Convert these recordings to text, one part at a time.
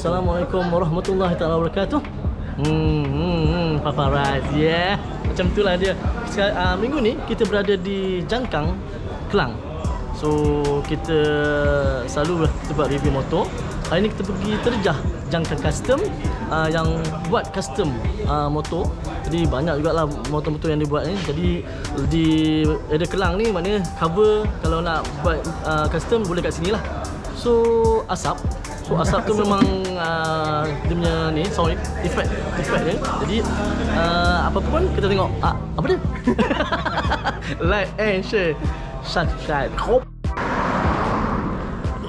Assalamualaikum warahmatullahi taala wabarakatuh. Paparazzi ya. Macam itulah dia. Minggu ni kita berada di Jangkang, Kelang. So kita selalu kita buat review motor. Hari ni kita pergi terjah Jangkang Custom yang buat custom motor. Jadi banyak jugalah motor-motor yang dibuat ni. Jadi di area Kelang ni maknanya cover kalau nak buat custom boleh kat sini lah. So asap tu memang dia punya ni sound effect dia. Jadi apa pun kita tengok apa dia? Like and share, subscribe.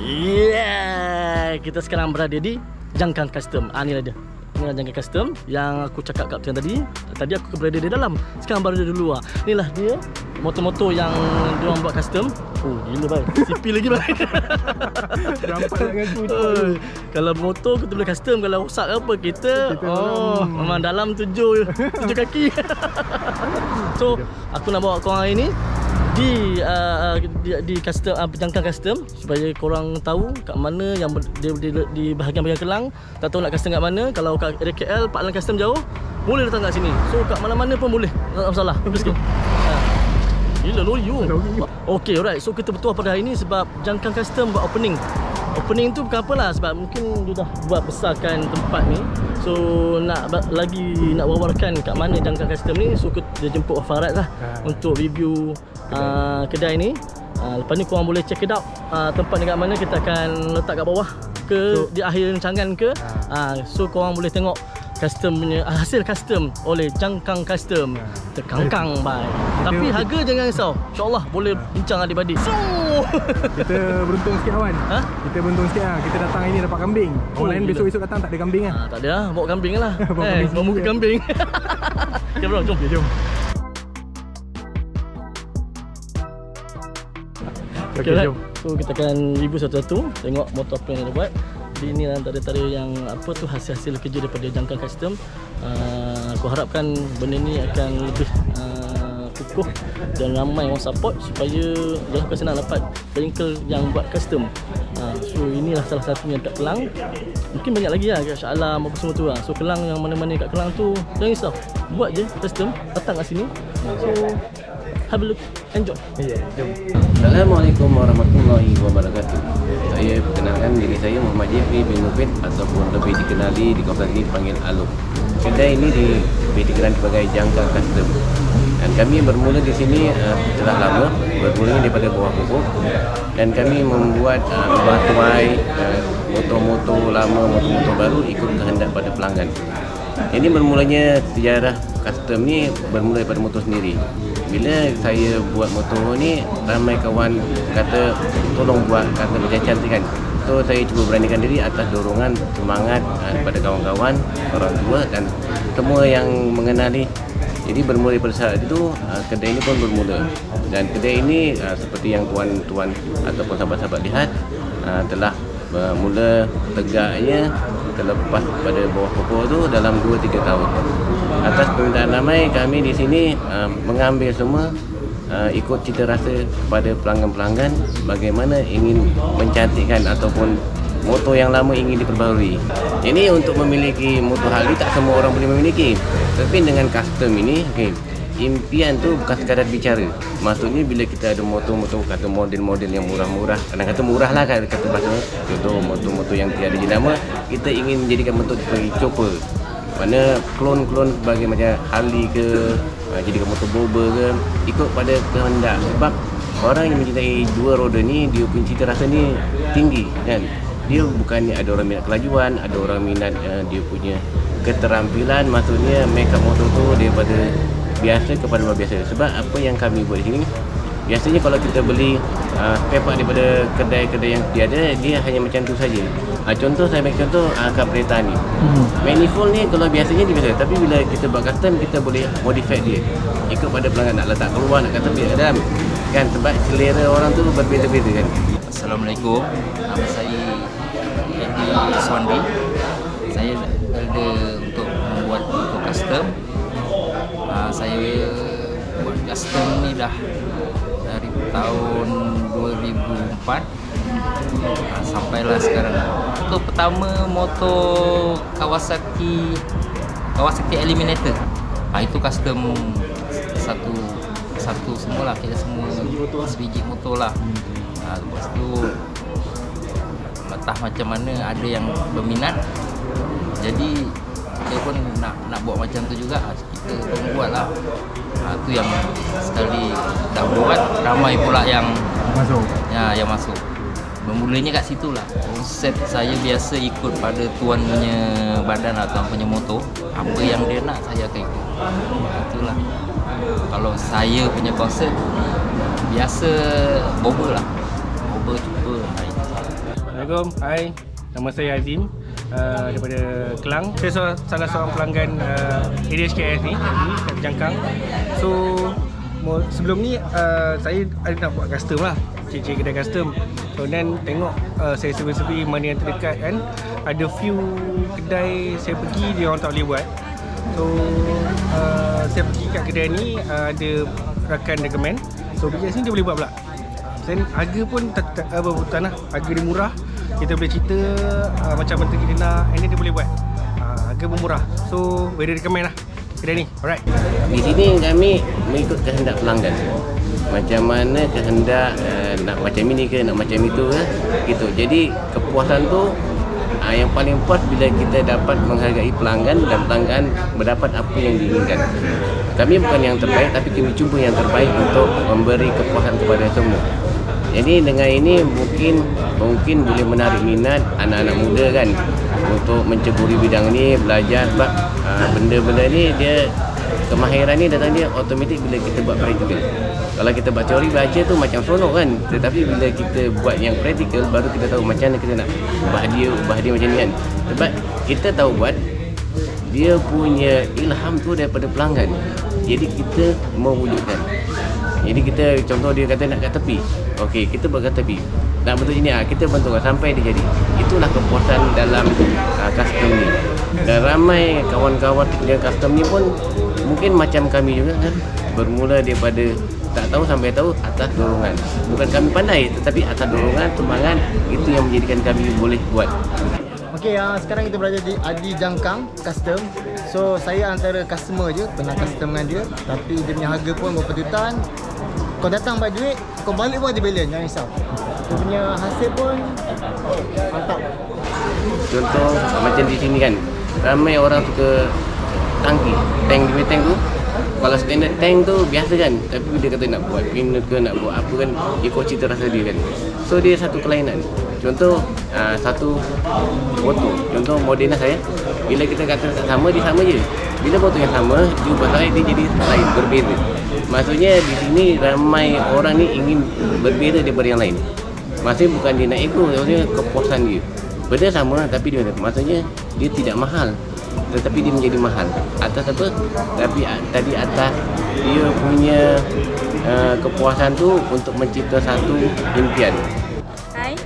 Yeah, kita sekarang berada di Jangkang Custom. Ni lah dia. Inilah Jangkang Custom yang aku cakap kat Tian tadi. Tadi aku berada di dalam, sekarang baru di luar. Inilah dia motor-motor yang diorang buat custom. Oh gila bang, CP lagi bang. Nampak dengan tu. Kalau motor kita boleh custom, kalau rosak apa kita memang dalam 7 kaki. So aku nak bawa korang hari ni di custom Jangkang Custom supaya korang tahu kat mana yang di bahagian-bahagian Kelang. Tak tahu nak custom kat mana. Kalau kat area KL Pak Lan Custom jauh, boleh datang kat sini. So kat mana-mana pun boleh, tak masalah. Sikit. Gila loyo. Okay, alright. So kita bertuah pada hari ni sebab Jangkang Custom buat opening. Opening tu bukan apalah, sebab mungkin dia dah buat besarkan tempat ni. So nak wawarkan kat mana Jangkang Custom ni. So dia jemput Farat lah untuk review kedai ni. Lepas ni korang boleh check it out. Tempat ni kat mana, kita akan letak kat bawah ke di akhir rancangan ke. So korang boleh tengok custom punya hasil custom oleh Jangkang Custom. Terkangkang bye. Tapi harga jangan risau. InsyaAllah boleh bincang adik-adik. So kita beruntung sikit kawan. Kita beruntung sikit lah. Kita datang ini dapat kambing. Orang lain besok-besok datang tak ada kambing lah. Tak ada lah, bawa kambing lah. Bawa muka kambing. Okay bro, jom. Jom. Okay, jom. So kita akan review satu-satu, tengok motor apa yang dia buat. Jadi ini antara yang apa tu hasil-hasil kerja daripada Jangkang Custom. Aku harapkan benda ni akan lebih kukuh dan ramai orang support supaya dia akan senang dapat bengkel yang buat custom. So inilah salah satunya kat Kelang. Mungkin banyak lagi lah kat Shah Alam apa semua tu lah. So Kelang yang mana-mana kat Kelang tu jangan risau, buat je custom, datang kat sini. So have a look, enjoy. Jom. Assalamualaikum warahmatullahi wabarakatuh. Saya perkenalkan diri saya Muhammad Jeffrey bin Mufid ataupun lebih dikenali di kawasan ini dipanggil Aluk. Kedai ini dikenali sebagai Jangkang Custom. Dan kami bermula di sini telah lama, bermula daripada bawah pokok. Dan kami membuat batuai motor-motor lama, motor-motor baru ikut kehendak pada pelanggan. Ini bermulanya sejarah custom ni bermula daripada motor sendiri. Bila saya buat motor ni, ramai kawan kata tolong buat, kata macam cantik kan. So saya cuba beranikan diri atas dorongan semangat daripada kawan-kawan, orang tua dan semua yang mengenali. Jadi bermula daripada saat itu, kedai ini pun bermula. Dan kedai ini seperti yang tuan-tuan ataupun sahabat-sahabat lihat, telah mula tegaknya terlepas pada bawah pokok tu dalam 2-3 tahun. Atas permintaan ramai, kami di sini mengambil semua ikut cita rasa kepada pelanggan-pelanggan bagaimana ingin mencantikkan ataupun motor yang lama ingin diperbaharui. Ini untuk memiliki motor Harley tak semua orang boleh memiliki. Tapi dengan custom ini, impian tu bukan sekadar bicara. Maksudnya bila kita ada motor-motor kata model-model yang murah-murah, kadang-kadang murah lah kata bahasanya, contoh motor-motor yang tiada jenama, kita ingin menjadikan motor sebagai chopper. Mana klon-klon sebagai macam Harley ke, jadikan motor bobber ke, ikut pada kehendak. Sebab orang yang mencintai dua roda ni, dia punya cita rasa ni tinggi kan. Dia bukannya ada orang minat kelajuan, ada orang minat dia punya keterampilan. Maksudnya make up motor tu daripada biasa kepada luar biasa. Sebab apa yang kami buat di sini, biasanya kalau kita beli spare part daripada kedai-kedai yang tiada, dia hanya macam tu saja. Contoh saya bagi contoh kap kereta ni. Manifold ni kalau biasanya dia biasa, tapi bila kita buat custom, kita boleh modify dia ikut pada pelanggan nak letak keluar, nak kata biar dalam kan, sebab selera orang tu berbeza-beza kan. Assalamualaikum. Nama saya Eddie Swandi. Saya ada untuk membuat motor custom. Saya buat custom ni dah dari tahun 2004 Sampailah sekarang. Motor pertama motor Kawasaki Eliminator. Itu custom satu semualah, kita semua sebiji motor lah. Lepas tu entah macam mana ada yang berminat, jadi kita pun nak buat macam tu juga, kita pun buat lah. Tu yang sekali dah buat, ramai pula yang Masuk. yang masuk. Bermulanya kat situ lah. Konsep saya biasa ikut pada tuan punya badan atau tuan punya motor. Apa yang dia nak saya akan ikut. Itulah. Kalau saya punya konsep biasa bobber lah. Bobber cuba. Assalamualaikum. Hai. Nama saya Azim. Daripada Kelang. Saya salah seorang pelanggan ADHKS ni kat Jangkang. So sebelum ni saya ada nak buat custom lah, cik-cik kedai custom. So then tengok saya survey mana yang terdekat kan. Ada few kedai saya pergi dia orang tak boleh buat. So saya pergi kat kedai ni, ada rakan recommend. So pergi kat sini dia boleh buat pula. Then harga pun tak lah, harga dia murah. Kita boleh cerita macam mana kita nak, and then dia boleh buat. Harga pun murah. So very recommend lah kedai ni. Alright. Di sini kami mengikut kehendak pelanggan. Macam mana kehendak nak macam ini ke, nak macam itu ke, gitu. Jadi kepuasan tu yang paling puas bila kita dapat menghargai pelanggan dan pelanggan mendapat apa yang diinginkan. Kami bukan yang terbaik, tapi kami cuba yang terbaik untuk memberi kepuasan kepada semua. Jadi dengan ini mungkin boleh menarik minat anak-anak muda kan untuk menceburi bidang ni, belajar sebab benda-benda ni dia kemahiran ni datang dia automatik bila kita buat praktikal. Kalau kita buat teori baca tu macam seronok kan, tetapi bila kita buat yang praktikal baru kita tahu macam mana kita nak ubah dia macam ni kan. Sebab kita tahu buat dia punya ilham tu daripada pelanggan. Jadi kita mewujudkan. Jadi kita contoh dia kata nak kat tepi. Okey, kita buat kat tepi. Nak bentuk ini kita bentuk sampai dia jadi. Itulah kepuasan dalam custom ni. Dan ramai kawan-kawan yang custom ni pun mungkin macam kami juga kan. Bermula daripada tak tahu sampai tahu atas dorongan. Bukan kami pandai, tetapi atas dorongan, semangat itu yang menjadikan kami boleh buat. Okey, sekarang kita berada di Adi Jangkang Custom. So saya antara customer je, pernah custom dengan dia, tapi dia punya harga pun berapa jutaan. Kau datang bayar duit, kau balik pun ada balance, jangan risau. Dia punya hasil pun mantap. Contoh macam di sini kan, ramai orang suka tangki, tank tu. Kalau standard tank tu biasa kan, tapi dia kata nak buat pinut ke, nak buat apa kan, ikut cita rasa dia kan. So dia satu kelainan. Contoh satu motor, contoh Modena saya, bila kita kata sama, dia sama je. Bila motor yang sama, dia ubah lain, dia jadi lain, berbeza. Maksudnya di sini ramai orang ni ingin berbeza daripada yang lain. Maksudnya bukan dia nak ego, maksudnya kepuasan dia. Benda sama tapi dia maksudnya dia tidak mahal, tetapi dia menjadi mahal. Atas apa? Tapi tadi atas dia punya kepuasan tu untuk mencipta satu impian. Hai,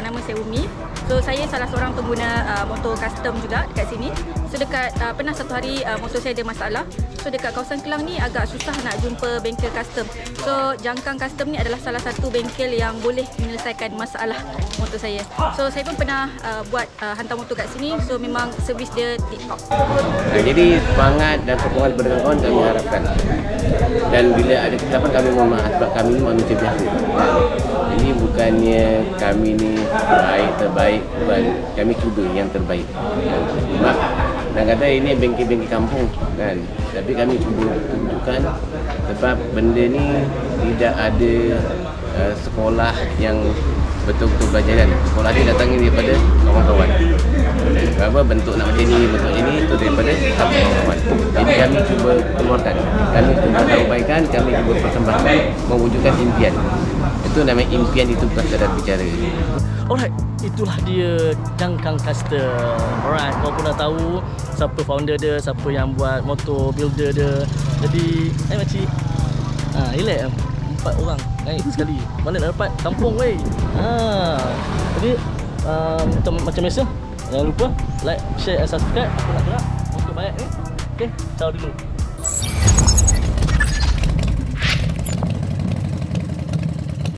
nama saya Umi. So saya salah seorang pengguna motor custom juga dekat sini. So dekat pernah satu hari motor saya ada masalah. So dekat kawasan Kelang ni agak susah nak jumpa bengkel custom. So Jangkang Custom ni adalah salah satu bengkel yang boleh menyelesaikan masalah motor saya. So saya pun pernah buat hantar motor kat sini. So memang servis dia tip-top. Jadi semangat dan sokongan daripada kawan kami harapkan. Dan bila ada kesilapan kami mohon maaf sebab kami ni manusia biasa. Jadi bukannya kami ni terbaik, bukan. Kami cuba yang terbaik. Dan kata ini bengkel-bengkel kampung kan. Tapi kami cuba tunjukkan sebab benda ni tidak ada sekolah yang betul-betul belajar kan. Sekolah ni datangnya daripada kawan-kawan. Apa bentuk nak macam ni, bentuk ini itu daripada kawan-kawan. Jadi kami cuba keluarkan. Kami cuba sampaikan, kami cuba persembahkan mewujudkan impian. Itu namanya impian, itu bukan sekadar bicara. Alright, itulah dia Jangkang Custom. Alright, kau pun dah tahu siapa founder dia, siapa yang buat motor builder dia. Jadi, makcik. Relax 4 orang naik sekali. Mana nak dapat kampung weh. Jadi macam biasa, jangan lupa like, share dan subscribe. Aku nak gerak untuk banyak ni. Okay, ciao dulu.